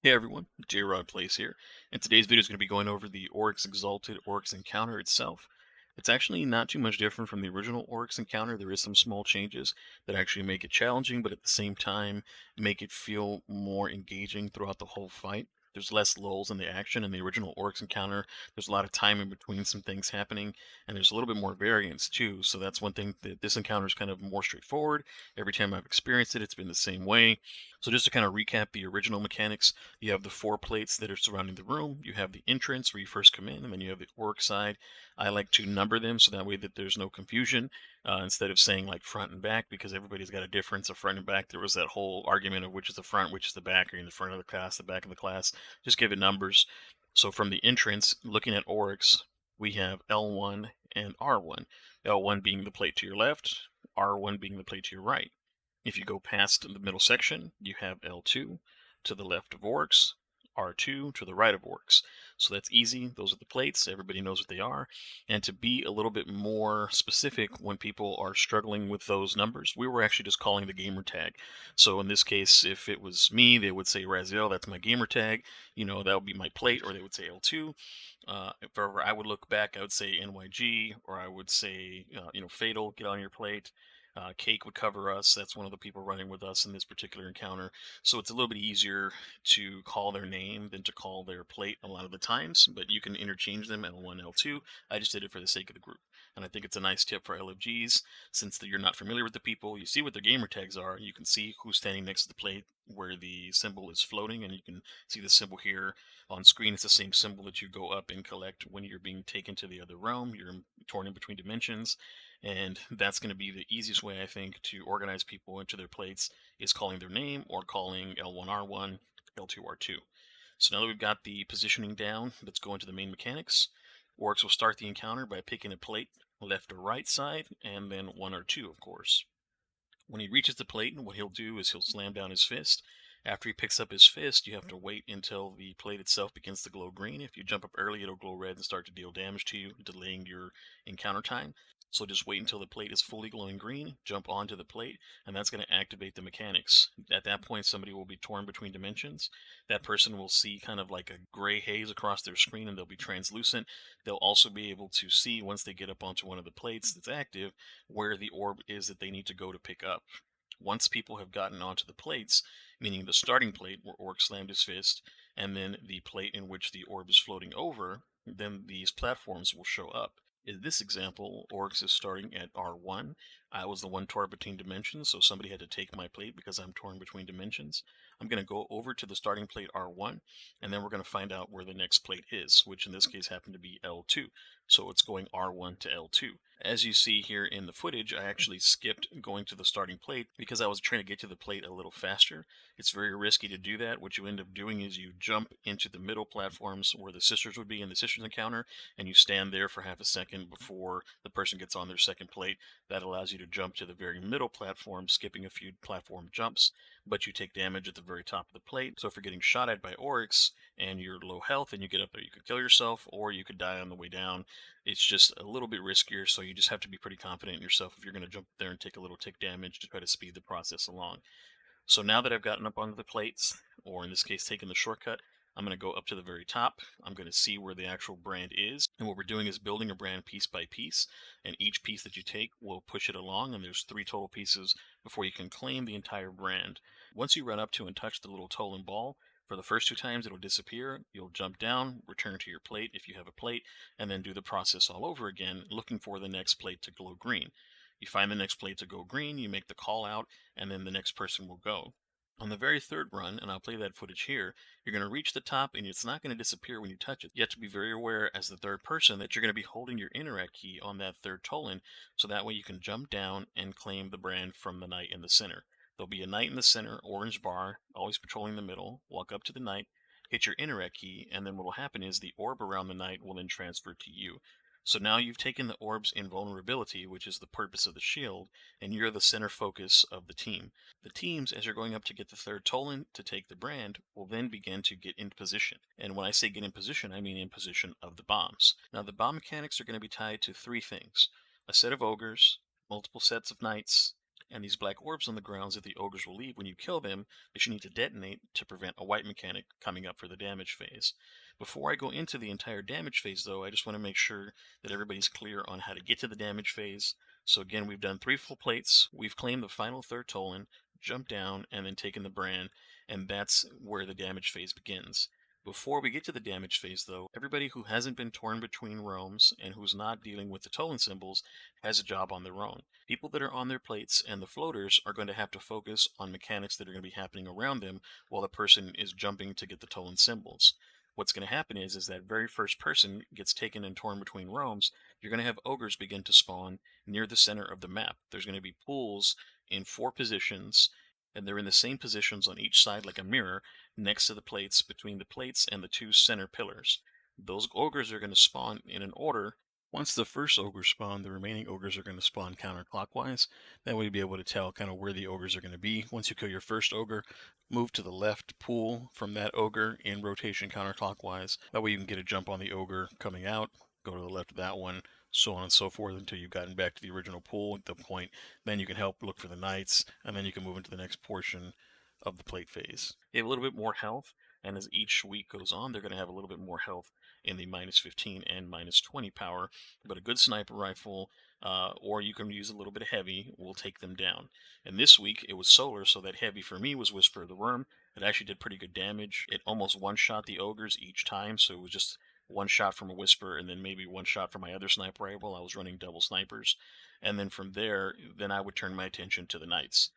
Hey everyone, J-Rod Plays here, and today's video is going to be going over the Oryx Exalted Oryx Encounter itself. It's actually not too much different from the original Oryx Encounter. There is some small changes that actually make it challenging, but at the same time make it feel more engaging throughout the whole fight. There's less lulls in the action. In the original Oryx Encounter, there's a lot of time in between some things happening, and there's a little bit more variance too. So that's one thing that this encounter is kind of more straightforward. Every time I've experienced it, it's been the same way. So just to kind of recap the original mechanics, you have the four plates that are surrounding the room. You have the entrance where you first come in, and then you have the orc side. I like to number them so that way that there's no confusion instead of saying like front and back, because everybody's got a difference of front and back. There was that whole argument of which is the front, which is the back. Are you in the front of the class, the back of the class? Just give it numbers. So from the entrance, looking at Oryx, we have L1 and R1. L1 being the plate to your left, R1 being the plate to your right. If you go past the middle section, you have L2 to the left of Oryx, R2 to the right of Oryx. So that's easy. Those are the plates. Everybody knows what they are. And to be a little bit more specific when people are struggling with those numbers, we were actually just calling the gamer tag. So in this case, if it was me, they would say Raziel, that's my gamer tag. That would be my plate, or they would say L2. If ever I would look back, I would say NYG, or I would say, Fatal, get on your plate. Cake would cover us. That's one of the people running with us in this particular encounter. So it's a little bit easier to call their name than to call their plate a lot of the times, but you can interchange them L1, L2. I just did it for the sake of the group. And I think it's a nice tip for LFGs. Since you're not familiar with the people, you see what their gamer tags are. You can see who's standing next to the plate where the symbol is floating, and you can see the symbol here on screen. It's the same symbol that you go up and collect when you're being taken to the other realm. You're torn in between dimensions. And that's going to be the easiest way, I think, to organize people into their plates is calling their name or calling L1R1, L2R2. So now that we've got the positioning down, let's go into the main mechanics. Oryx will start the encounter by picking a plate, left or right side, and then 1 or 2, of course. When he reaches the plate, what he'll do is he'll slam down his fist. After he picks up his fist, you have to wait until the plate itself begins to glow green. If you jump up early, it'll glow red and start to deal damage to you, delaying your encounter time. So just wait until the plate is fully glowing green, jump onto the plate, and that's going to activate the mechanics. At that point, somebody will be torn between dimensions. That person will see kind of like a gray haze across their screen, and they'll be translucent. They'll also be able to see, once they get up onto one of the plates that's active, where the orb is that they need to go to pick up. Once people have gotten onto the plates, meaning the starting plate where Orc slammed his fist, and then the plate in which the orb is floating over, then these platforms will show up. In this example, Oryx is starting at R1. I was the one torn between dimensions, so somebody had to take my plate because I'm torn between dimensions. I'm going to go over to the starting plate R1, and then we're going to find out where the next plate is, which in this case happened to be L2. So it's going R1 to L2. As you see here in the footage, I actually skipped going to the starting plate because I was trying to get to the plate a little faster. It's very risky to do that. What you end up doing is you jump into the middle platforms where the sisters would be in the sisters encounter, and you stand there for half a second before the person gets on their second plate. That allows you to jump to the very middle platform, skipping a few platform jumps, but you take damage at the very top of the plate. So if you're getting shot at by Oryx and you're low health and you get up there, you could kill yourself or you could die on the way down. It's just a little bit riskier, so you just have to be pretty confident in yourself if you're going to jump there and take a little tick damage to try to speed the process along. So now that I've gotten up onto the plates, or in this case taken the shortcut, I'm going to go up to the very top. I'm going to see where the actual brand is. And what we're doing is building a brand piece by piece. And each piece that you take will push it along. And there's 3 total pieces before you can claim the entire brand. Once you run up to and touch the little Tolan ball, for the first 2 times it'll disappear. You'll jump down, return to your plate if you have a plate, and then do the process all over again, looking for the next plate to glow green. You find the next plate to go green, you make the call out, and then the next person will go. On the very third run, and I'll play that footage here, you're going to reach the top and it's not going to disappear when you touch it. You have to be very aware as the third person that you're going to be holding your interact key on that third Tolan, so that way you can jump down and claim the brand from the knight in the center. There'll be a knight in the center, orange bar, always patrolling the middle. Walk up to the knight, hit your interact key, and then what will happen is the orb around the knight will then transfer to you. So now you've taken the orb's invulnerability, which is the purpose of the shield, and you're the center focus of the team. The teams, as you're going up to get the third Tolan to take the brand, will then begin to get in position. And when I say get in position, I mean in position of the bombs. Now, the bomb mechanics are going to be tied to 3 things: a set of ogres, multiple sets of knights, And these black orbs on the grounds that the ogres will leave when you kill them, they should need to detonate to prevent a white mechanic coming up for the damage phase. Before I go into the entire damage phase, though, I just want to make sure that everybody's clear on how to get to the damage phase. So again, we've done 3 full plates, we've claimed the final third Tolan, jumped down, and then taken the brand, and that's where the damage phase begins. Before we get to the damage phase, though, everybody who hasn't been torn between realms and who's not dealing with the Tolan symbols has a job on their own. People that are on their plates and the floaters are going to have to focus on mechanics that are going to be happening around them while the person is jumping to get the Tolan symbols. What's going to happen is that very first person gets taken and torn between realms. You're going to have ogres begin to spawn near the center of the map. There's going to be pools in 4 positions, and they're in the same positions on each side like a mirror next to the plates, between the plates and the 2 center pillars. Those ogres are going to spawn in an order. Once the first ogre spawn, the remaining ogres are going to spawn counterclockwise. That way you'll be able to tell kind of where the ogres are going to be. Once you kill your first ogre, move to the left pool from that ogre in rotation counterclockwise. That way you can get a jump on the ogre coming out, go to the left of that one, so on and so forth until you've gotten back to the original pool at the point. Then you can help look for the knights, and then you can move into the next portion of the plate phase. They have a little bit more health, and as each week goes on, they're going to have a little bit more health in the minus 15 and minus 20 power, but a good sniper rifle, or you can use a little bit of heavy, will take them down. And this week, it was solar, so that heavy for me was Whisper of the Worm. It actually did pretty good damage. It almost one-shot the ogres each time, so it was just one shot from a Whisper and then maybe one shot from my other sniper rifle. I was running double snipers. And then from there, then I would turn my attention to the knights.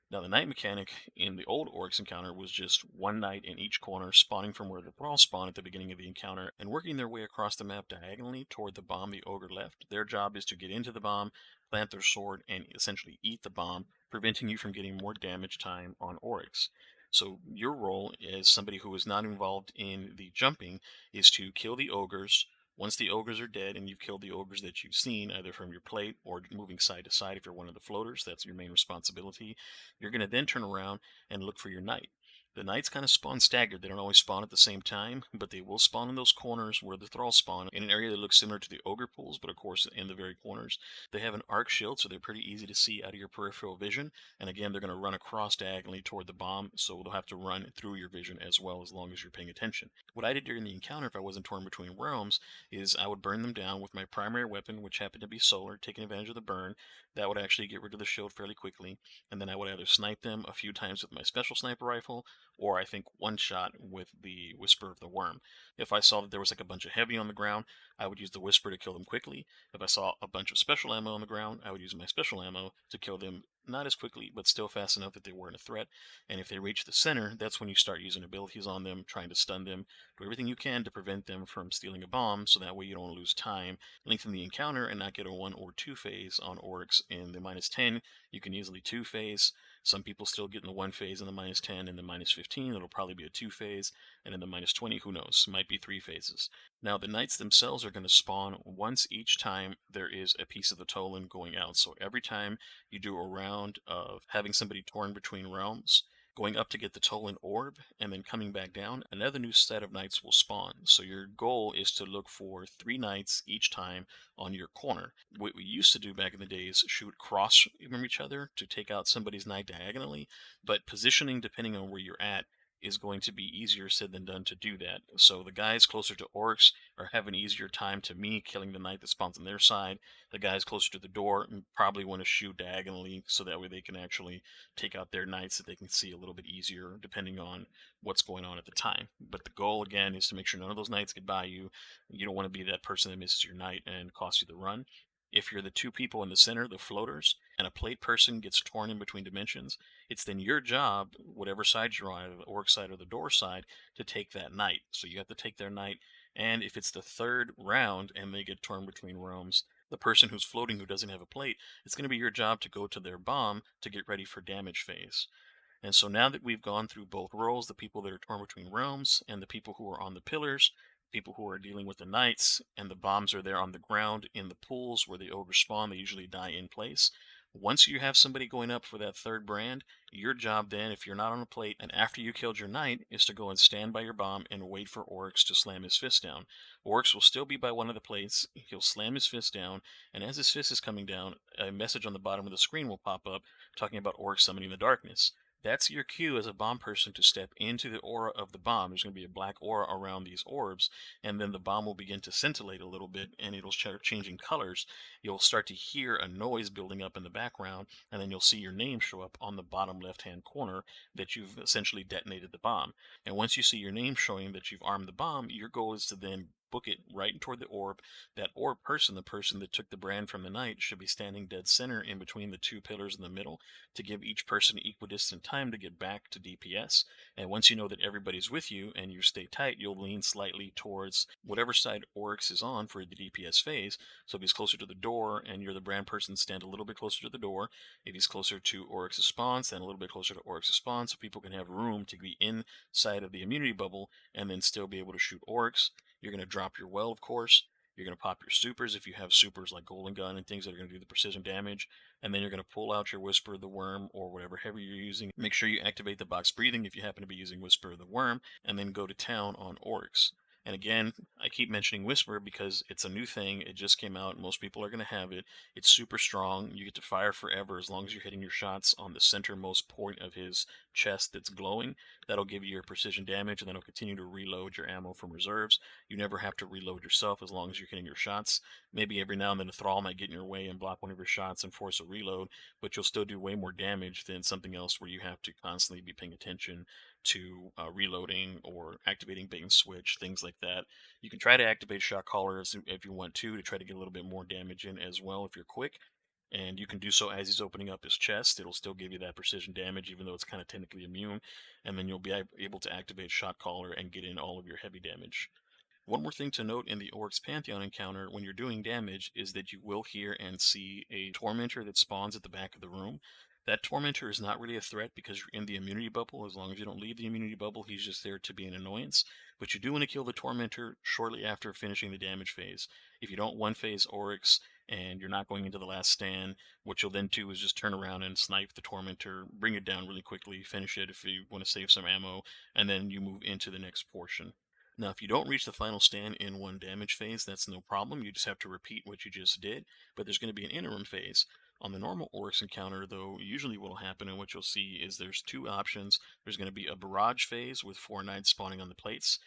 Now, the knight mechanic in the old Oryx encounter was just one knight in each corner, spawning from where the thralls spawn at the beginning of the encounter, and working their way across the map diagonally toward the bomb the ogre left. Their job is to get into the bomb, plant their sword, and essentially eat the bomb, preventing you from getting more damage time on Oryx. So your role as somebody who is not involved in the jumping is to kill the ogres. Once the ogres are dead and you've killed the ogres that you've seen, either from your plate or moving side to side if you're one of the floaters, that's your main responsibility. You're going to then turn around and look for your knight. The knights kind of spawn staggered. They don't always spawn at the same time, but they will spawn in those corners where the thralls spawn, in an area that looks similar to the ogre pools, but of course in the very corners. They have an arc shield, so they're pretty easy to see out of your peripheral vision. And again, they're going to run across diagonally toward the bomb, so they'll have to run through your vision as well, as long as you're paying attention. What I did during the encounter, if I wasn't torn between realms, is I would burn them down with my primary weapon, which happened to be solar, taking advantage of the burn. That would actually get rid of the shield fairly quickly, and then I would either snipe them a few times with my special sniper rifle, or I think one shot with the Whisper of the Worm. If I saw that there was like a bunch of heavy on the ground, I would use the Whisper to kill them quickly. If I saw a bunch of special ammo on the ground, I would use my special ammo to kill them not as quickly, but still fast enough that they weren't a threat. And if they reach the center, that's when you start using abilities on them, trying to stun them, do everything you can to prevent them from stealing a bomb, so that way you don't lose time, lengthen the encounter, and not get a 1 or 2 phase on Oryx. In the minus 10, you can easily 2 phase. Some people still get in the 1 phase in the minus 10, and the minus 15, it'll probably be a 2 phase, and in the minus 20, who knows, might be 3 phases. Now, the knights themselves are going to spawn once each time there is a piece of the Tolan going out. So every time you do a round of having somebody torn between realms, going up to get the Tolan orb, and then coming back down, another new set of knights will spawn. So your goal is to look for 3 knights each time on your corner. What we used to do back in the days, shoot across from each other to take out somebody's knight diagonally, but positioning, depending on where you're at, is going to be easier said than done to do that. So the guys closer to Oryx are having an easier time to me killing the knight that spawns on their side. The guys closer to the door probably want to shoot diagonally, so that way they can actually take out their knights that they can see a little bit easier, depending on what's going on at the time. But the goal, again, is to make sure none of those knights get by you. You don't want to be that person that misses your knight and costs you the run. If you're the 2 people in the center, the floaters, and a plate person gets torn in between dimensions, it's then your job, whatever side you're on, either the Orc side or the door side, to take that knight. So you have to take their knight, and if it's the 3rd round and they get torn between realms, the person who's floating who doesn't have a plate, it's going to be your job to go to their bomb to get ready for damage phase. And so now that we've gone through both roles, the people that are torn between realms and the people who are on the pillars, people who are dealing with the knights, and the bombs are there on the ground in the pools where the ogres spawn, they usually die in place. Once you have somebody going up for that third brand, your job then, if you're not on a plate, and after you killed your knight, is to go and stand by your bomb and wait for Oryx to slam his fist down. Oryx will still be by one of the plates. He'll slam his fist down, and as his fist is coming down, a message on the bottom of the screen will pop up talking about Oryx summoning the darkness. That's your cue as a bomb person to step into the aura of the bomb. There's going to be a black aura around these orbs, and then the bomb will begin to scintillate a little bit, and it'll start changing colors. You'll start to hear a noise building up in the background, and then you'll see your name show up on the bottom left-hand corner that you've essentially detonated the bomb. And once you see your name showing that you've armed the bomb, your goal is to then book it right toward the orb. That orb person, the person that took the brand from the knight, should be standing dead center in between the two pillars in the middle to give each person equidistant time to get back to DPS. And once you know that everybody's with you and you stay tight, you'll lean slightly towards whatever side Oryx is on for the DPS phase. So if he's closer to the door and you're the brand person, stand a little bit closer to the door. If he's closer to Oryx's spawn, stand a little bit closer to Oryx's spawn so people can have room to be inside of the immunity bubble and then still be able to shoot Oryx. You're going to drop your well, of course. You're going to pop your supers if you have supers like Golden Gun and things that are going to do the precision damage. And then you're going to pull out your Whisper of the Worm or whatever heavy you're using. Make sure you activate the box breathing if you happen to be using Whisper of the Worm, and then go to town on Oryx. And again, I keep mentioning Whisper because it's a new thing. It just came out. Most people are going to have it. It's super strong. You get to fire forever as long as you're hitting your shots on the centermost point of his chest that's glowing. That'll give you your precision damage, and then it'll continue to reload your ammo from reserves. You never have to reload yourself as long as you're hitting your shots. Maybe every now and then a Thrall might get in your way and block one of your shots and force a reload, but you'll still do way more damage than something else where you have to constantly be paying attention to reloading or activating bait and switch, things like that. You can try to activate shot callers if you want to try to get a little bit more damage in as well if you're quick. And you can do so as he's opening up his chest. It'll still give you that precision damage, even though it's kind of technically immune. And then you'll be able to activate shot caller and get in all of your heavy damage. One more thing to note in the Oryx Pantheon encounter when you're doing damage is that you will hear and see a Tormentor that spawns at the back of the room. That Tormentor is not really a threat because you're in the immunity bubble. As long as you don't leave the immunity bubble, he's just there to be an annoyance. But you do want to kill the Tormentor shortly after finishing the damage phase. If you don't one phase Oryx and you're not going into the last stand, what you'll then do is just turn around and snipe the Tormentor, bring it down really quickly, finish it if you want to save some ammo, and then you move into the next portion. Now, if you don't reach the final stand in one damage phase, that's no problem. You just have to repeat what you just did, but there's going to be an interim phase. On the normal Oryx encounter, though, usually what will happen and what you'll see is there's two options. There's going to be a barrage phase with 4 knights spawning on the plates.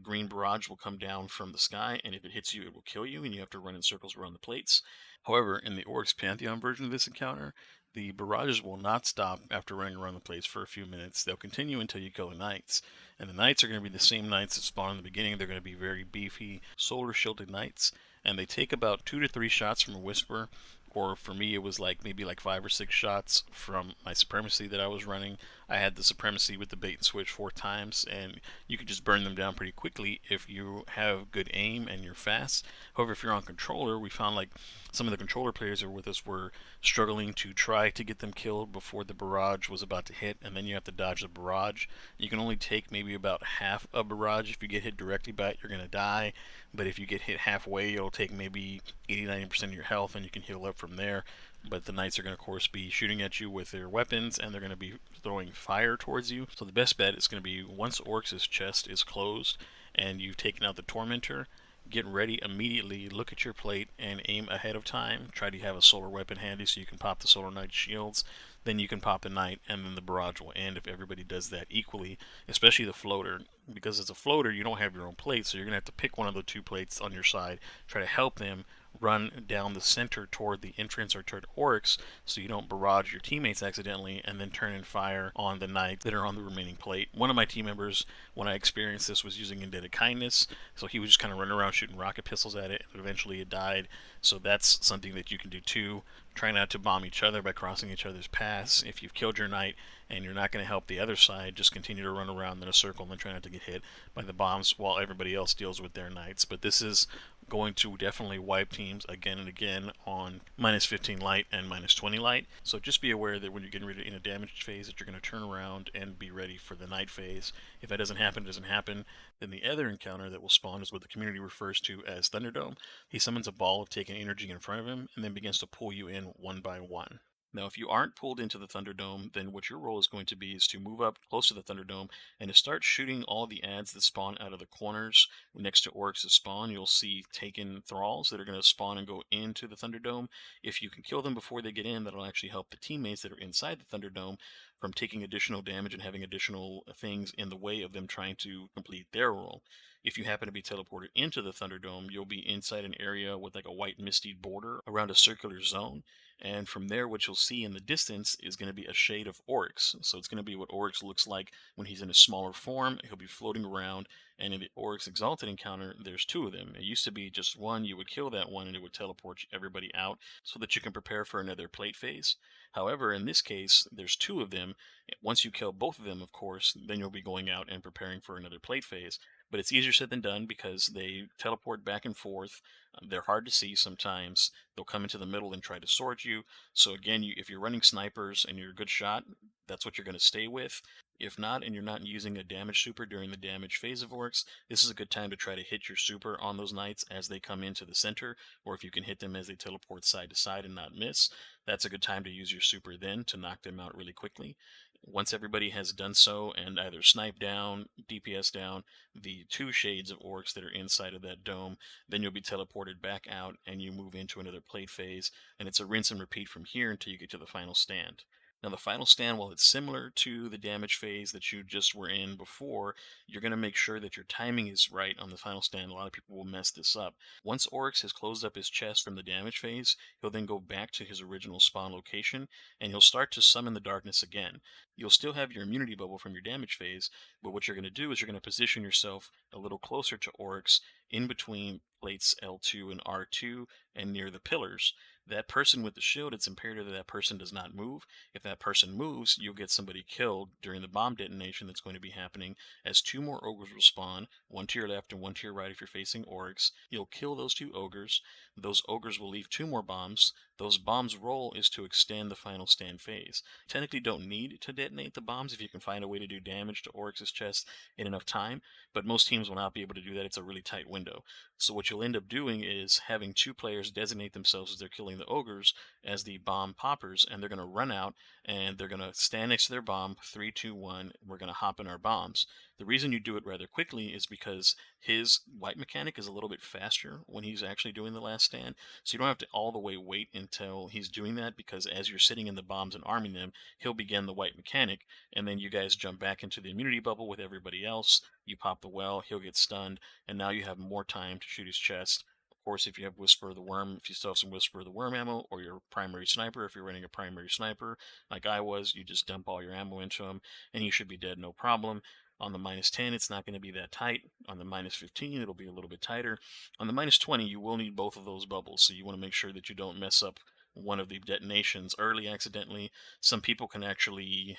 Green barrage will come down from the sky, and if it hits you, it will kill you, and you have to run in circles around the plates. However, in the Oryx Pantheon version of this encounter, the barrages will not stop after running around the plates for a few minutes. They'll continue until you kill the knights. And the knights are going to be the same knights that spawn in the beginning. They're going to be very beefy, solar shielded knights. And they take about 2 to 3 shots from a Whisper. Or for me, it was maybe 5 or 6 shots from my Supremacy that I was running. I had the Supremacy with the bait and switch 4 times, and you can just burn them down pretty quickly if you have good aim and you're fast. However, if you're on controller, we found some of the controller players that were with us were struggling to try to get them killed before the barrage was about to hit, and then you have to dodge the barrage. You can only take maybe about half a barrage. If you get hit directly by it, you're going to die, but if you get hit halfway, it'll take maybe 80-90% of your health, and you can heal up from there. But the knights are going to, of course, be shooting at you with their weapons, and they're going to be throwing fire towards you. So the best bet is going to be once Oryx's chest is closed and you've taken out the Tormentor, get ready immediately, look at your plate, and aim ahead of time. Try to have a solar weapon handy so you can pop the Solar Knight shields. Then you can pop the Knight, and then the barrage will end if everybody does that equally, especially the floater. Because as a floater, you don't have your own plate, so you're going to have to pick one of the 2 plates on your side, try to help them run down the center toward the entrance or toward Oryx so you don't barrage your teammates accidentally and then turn and fire on the knights that are on the remaining plate. One of my team members, when I experienced this, was using Indebted Kindness, so he was just kind of running around shooting rocket pistols at it, and eventually it died. So that's something that you can do too. Try not to bomb each other by crossing each other's paths. If you've killed your knight and you're not going to help the other side, just continue to run around in a circle and try not to get hit by the bombs while everybody else deals with their knights. But this is going to definitely wipe teams again and again on -15 light and -20 light. So just be aware that when you're getting ready in a damage phase that you're going to turn around and be ready for the night phase. If that doesn't happen, it doesn't happen. Then the other encounter that will spawn is what the community refers to as Thunderdome. He summons a ball of taken energy in front of him and then begins to pull you in one by one. Now, if you aren't pulled into the Thunderdome, then what your role is going to be is to move up close to the Thunderdome and to start shooting all the ads that spawn out of the corners next to Oryx's spawn. You'll see taken thralls that are going to spawn and go into the Thunderdome. If you can kill them before they get in, that'll actually help the teammates that are inside the Thunderdome from taking additional damage and having additional things in the way of them trying to complete their role. If you happen to be teleported into the Thunderdome, you'll be inside an area with like a white misty border around a circular zone, and from there, what you'll see in the distance is going to be a shade of Oryx. So it's going to be what Oryx looks like when he's in a smaller form. He'll be floating around. And in the Oryx Exalted encounter, there's two of them. It used to be just one. You would kill that one and it would teleport everybody out so that you can prepare for another plate phase. However, in this case, there's two of them. Once you kill both of them, of course, then you'll be going out and preparing for another plate phase. But it's easier said than done because they teleport back and forth. They're hard to see sometimes. They'll come into the middle and try to sword you. So again, if you're running snipers and you're a good shot, that's what you're going to stay with. If not, and you're not using a damage super during the damage phase of Oryx, this is a good time to try to hit your super on those knights as they come into the center, or if you can hit them as they teleport side to side and not miss, that's a good time to use your super then to knock them out really quickly. Once everybody has done so and either snipe down, DPS down the two shades of Oryx that are inside of that dome, then you'll be teleported back out and you move into another plate phase, and it's a rinse and repeat from here until you get to the final stand. Now, the final stand, while it's similar to the damage phase that you just were in before, you're going to make sure that your timing is right on the final stand. A lot of people will mess this up. Once Oryx has closed up his chest from the damage phase, he'll then go back to his original spawn location and he'll start to summon the darkness again. You'll still have your immunity bubble from your damage phase, but what you're going to do is you're going to position yourself a little closer to Oryx in between plates L2 and R2 and near the pillars. That person with the shield, it's imperative that that person does not move. If that person moves, you'll get somebody killed during the bomb detonation that's going to be happening, as two more ogres will spawn, one to your left and one to your right if you're facing Oryx. You'll kill those two ogres. Those ogres will leave two more bombs. Those bombs' role is to extend the final stand phase. Technically don't need to detonate the bombs if you can find a way to do damage to Oryx's chest in enough time, but most teams will not be able to do that. It's a really tight window. So what you'll end up doing is having two players designate themselves as they're killing the ogres as the bomb poppers, and they're going to run out and they're going to stand next to their bomb. 3, 2, 1. We're going to hop in our bombs. The reason you do it rather quickly is because his wipe mechanic is a little bit faster when he's actually doing the last stand. So you don't have to all the way wait until he's doing that, because as you're sitting in the bombs and arming them, he'll begin the wipe mechanic, and then you guys jump back into the immunity bubble with everybody else. You pop the well, he'll get stunned, and now you have more time to shoot his chest. Of course, if you have Whisper of the Worm, if you still have some Whisper of the Worm ammo, or your primary sniper, if you're running a primary sniper like I was, you just dump all your ammo into him, and he should be dead no problem. On the -10, it's not going to be that tight. On the -15, it'll be a little bit tighter. On the -20, you will need both of those bubbles, so you want to make sure that you don't mess up one of the detonations early accidentally. Some people can actually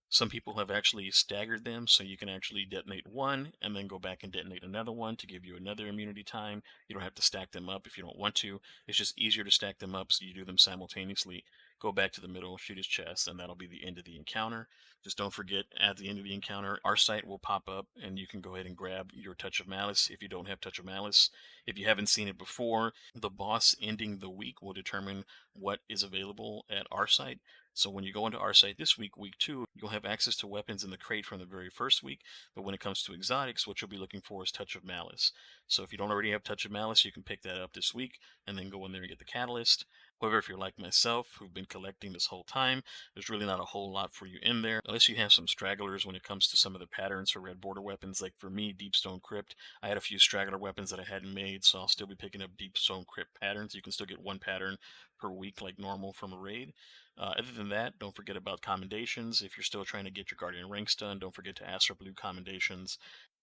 Some people have actually staggered them, so you can actually detonate one and then go back and detonate another one to give you another immunity time. You don't have to stack them up if you don't want to. It's just easier to stack them up, so you do them simultaneously. Go back to the middle, shoot his chest, and that'll be the end of the encounter. Just don't forget, at the end of the encounter, Arcite will pop up, and you can go ahead and grab your Touch of Malice if you don't have Touch of Malice. If you haven't seen it before, the boss ending the week will determine what is available at Arcite. So when you go into Arcite this week, week 2, you'll have access to weapons in the crate from the very first week. But when it comes to exotics, what you'll be looking for is Touch of Malice. So if you don't already have Touch of Malice, you can pick that up this week and then go in there and get the Catalyst. However, if you're like myself, who've been collecting this whole time, there's really not a whole lot for you in there, unless you have some stragglers when it comes to some of the patterns for red border weapons. Like for me, Deepstone Crypt, I had a few straggler weapons that I hadn't made, so I'll still be picking up Deepstone Crypt patterns. You can still get one pattern per week like normal from a raid. Other than that, don't forget about commendations. If you're still trying to get your Guardian ranks done, don't forget to ask for blue commendations.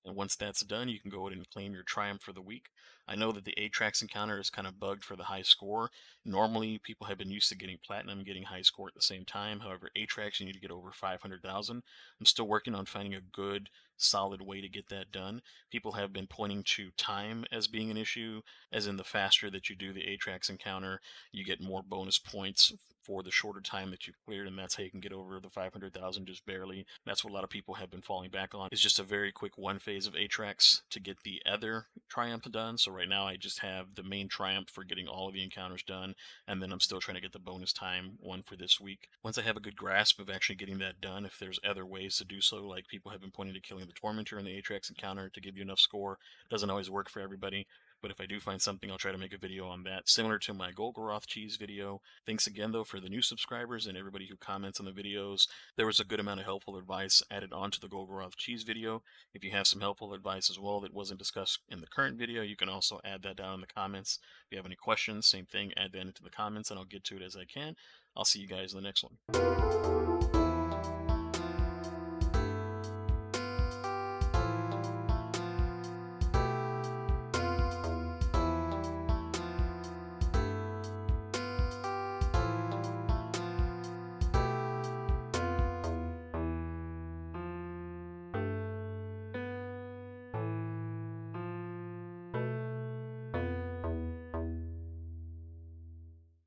And once that's done, you can go ahead and claim your triumph for the week. I know that the Atrax encounter is kind of bugged for the high score. Normally, people have been used to getting platinum and getting high score at the same time. However, Atrax, you need to get over 500,000. I'm still working on finding a good solid way to get that done. People have been pointing to time as being an issue, as in the faster that you do the Atrax encounter, you get more bonus points for the shorter time that you cleared, and that's how you can get over the 500,000 just barely. That's what a lot of people have been falling back on. It's just a very quick one phase of Atrax to get the other triumph done. So right now I just have the main triumph for getting all of the encounters done, and then I'm still trying to get the bonus time one for this week. Once I have a good grasp of actually getting that done, if there's other ways to do so, like people have been pointing to killing the Tormentor in the Atrax encounter to give you enough score, doesn't always work for everybody. But if I do find something, I'll try to make a video on that, similar to my Golgoroth cheese video. Thanks again, though, for the new subscribers and everybody who comments on the videos. There was a good amount of helpful advice added onto the Golgoroth cheese video. If you have some helpful advice as well that wasn't discussed in the current video, you can also add that down in the comments. If you have any questions, same thing, add that into the comments, and I'll get to it as I can. I'll see you guys in the next one.